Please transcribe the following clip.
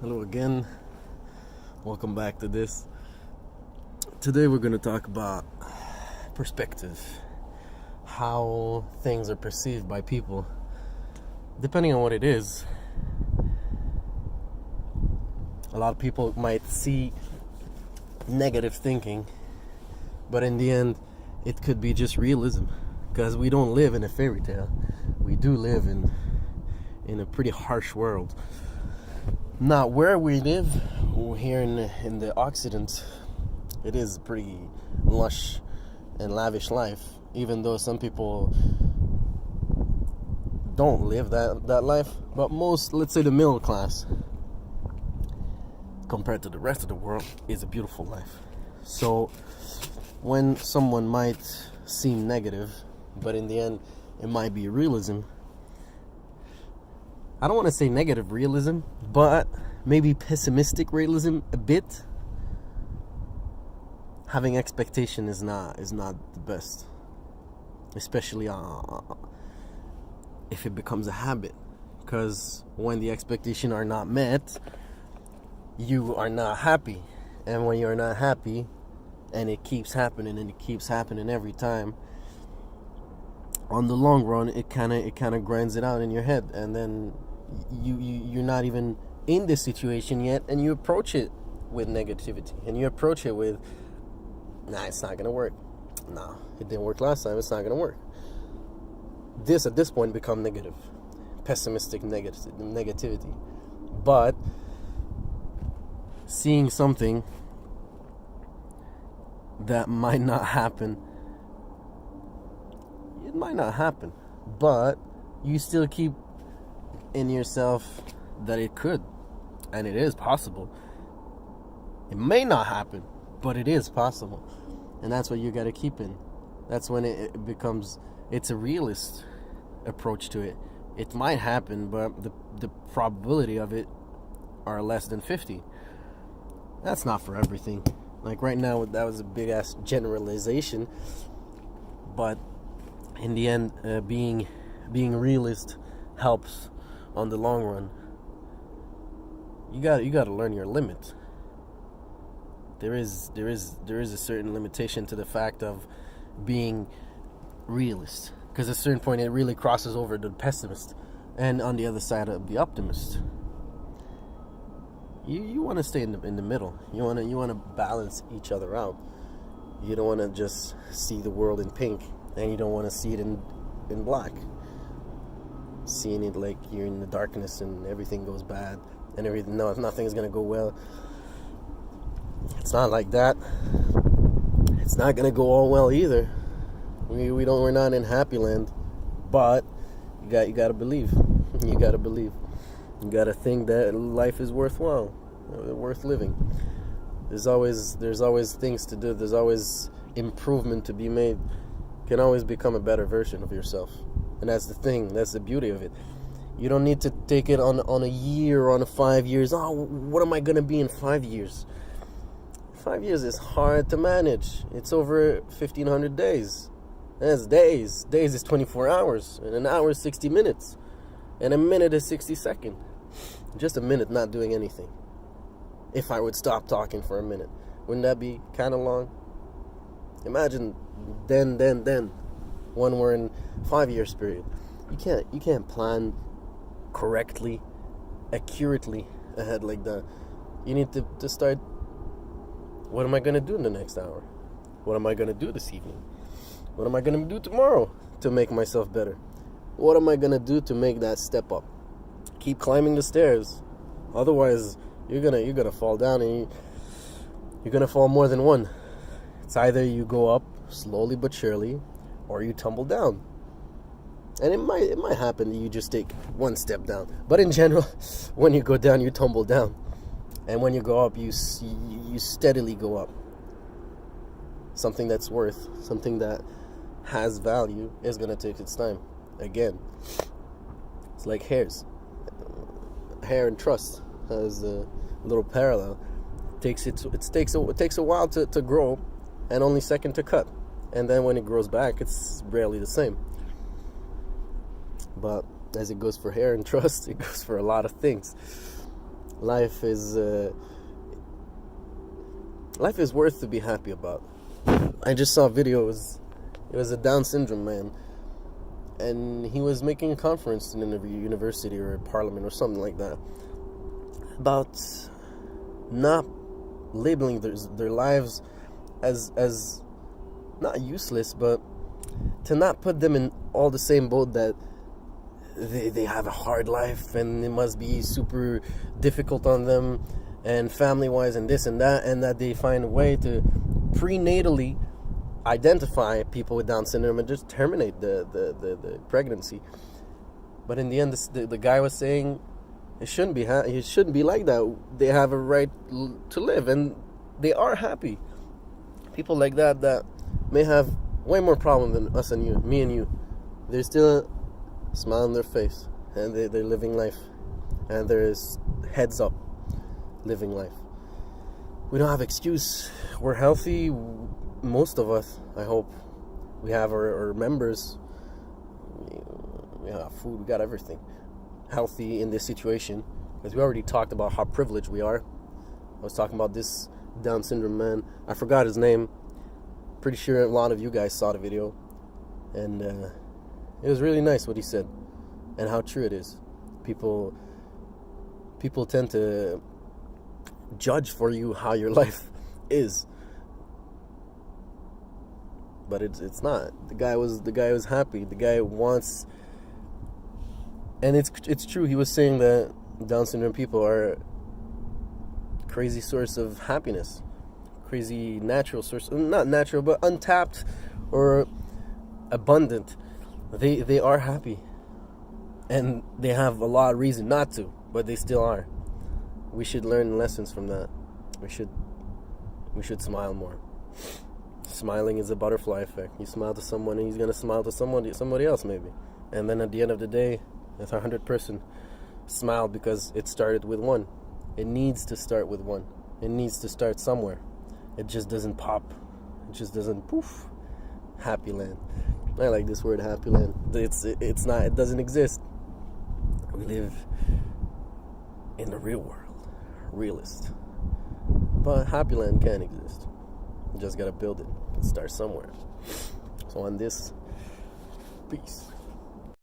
Hello again. Welcome back to this. Today we're going to talk about perspective. How things are perceived by people. Depending on what it is. A lot of people might see negative thinking, but in the end, it could be just realism. Because we don't live in a fairy tale. We do live in a pretty harsh world. Not where we live, here in the Occident, it is a pretty lush and lavish life. Even though some people don't live that life, but most, let's say the middle class, compared to the rest of the world, is a beautiful life. So when someone might seem negative, but in the end it might be realism, I don't want to say negative realism, but maybe pessimistic realism a bit. Having expectation is not the best, especially if it becomes a habit. Because when the expectations are not met, you are not happy, and when you're not happy, and it keeps happening and it keeps happening every time, on the long run, it kind of grinds it out in your head, and then you're not even in this situation yet, and you approach it with negativity, and you approach it with, nah, it's not gonna work. Nah, it didn't work last time, it's not gonna work. This at this point become negative, pessimistic negativity. But seeing something that might not happen, it might not happen, but you still keep in yourself that it could, and it is possible. It may not happen, but it is possible, and that's what you got to keep in. That's when it becomes, it's a realist approach to it. It might happen, but the probability of it are less than 50. That's not for everything. Like right now, that was a big ass generalization, but in the end, being realist helps on the long run. You got to learn your limit. There is a certain limitation to the fact of being realist, because at a certain point it really crosses over to the pessimist, and on the other side of the optimist. You want to stay in the middle. You want to balance each other out. You don't want to just see the world in pink, and you don't want to see it in black. Seeing it like you're in the darkness and everything goes bad and everything. No, nothing is gonna go well. It's not like that. It's not gonna go all well either. We're not in happy land, but you gotta believe. You gotta believe. You gotta think that life is worthwhile, worth living. There's always things to do. There's always improvement to be made. You can always become a better version of yourself. And that's the thing. That's the beauty of it. You don't need to take it on a year or on 5 years. Oh, what am I going to be in 5 years? 5 years is hard to manage. It's over 1,500 days. That's days. Days is 24 hours. And an hour is 60 minutes. And a minute is 60 seconds. Just a minute not doing anything. If I would stop talking for a minute, wouldn't that be kind of long? Imagine then. When we're in 5 years period, you can't plan correctly, accurately ahead like that. You need to start. What am I gonna do in the next hour? What am I gonna do this evening? What am I gonna do tomorrow to make myself better? What am I gonna do to make that step up? Keep climbing the stairs. Otherwise, you're gonna fall down, and you're gonna fall more than one. It's either you go up slowly but surely, or you tumble down. And it might happen that you just take one step down. But in general, when you go down, you tumble down. And when you go up, you steadily go up. Something that's worth, something that has value is going to take its time. Again, it's like hairs. Hair and trust has a little parallel. It takes a while to grow, and only second to cut. And then when it grows back, it's rarely the same. But as it goes for hair and trust, it goes for a lot of things. Life is worth to be happy about. I just saw a video. It was a Down syndrome man, and he was making a conference in a university or a parliament or something like that about not labeling their lives as not useless, but to not put them in all the same boat that they have a hard life and it must be super difficult on them and family-wise and this and that they find a way to prenatally identify people with Down syndrome and just terminate the pregnancy. But in the end, the guy was saying it shouldn't be like that. They have a right to live, and they are happy. People like that may have way more problem than us and you, me and you. They're still a smile on their face, and they're living life, and there's heads up living life. We don't have excuse. We're healthy, most of us, I hope. We have our members. We have food, we got everything. Healthy in this situation, because we already talked about how privileged we are. I was talking about this Down syndrome man. I forgot his name. Pretty sure a lot of you guys saw the video, and it was really nice what he said and how true it is. People tend to judge for you how your life is, but it's not. The guy was happy. The guy wants, and it's true. He was saying that Down syndrome people are a crazy source of happiness, crazy natural source, not natural but untapped or abundant. They are happy, and they have a lot of reason not to, but they still are. We should learn lessons from that. We should smile more. Smiling is a butterfly effect. You smile to someone and he's gonna smile to somebody else maybe. And then at the end of the day, it's 100% smile because it started with one. It needs to start with one. It needs to start somewhere. It just doesn't pop. It just doesn't poof. Happy land. I like this word, happy land. It's not. It doesn't exist. We live in the real world. Realist. But happy land can exist. You just gotta build it. Start somewhere. So on this, peace.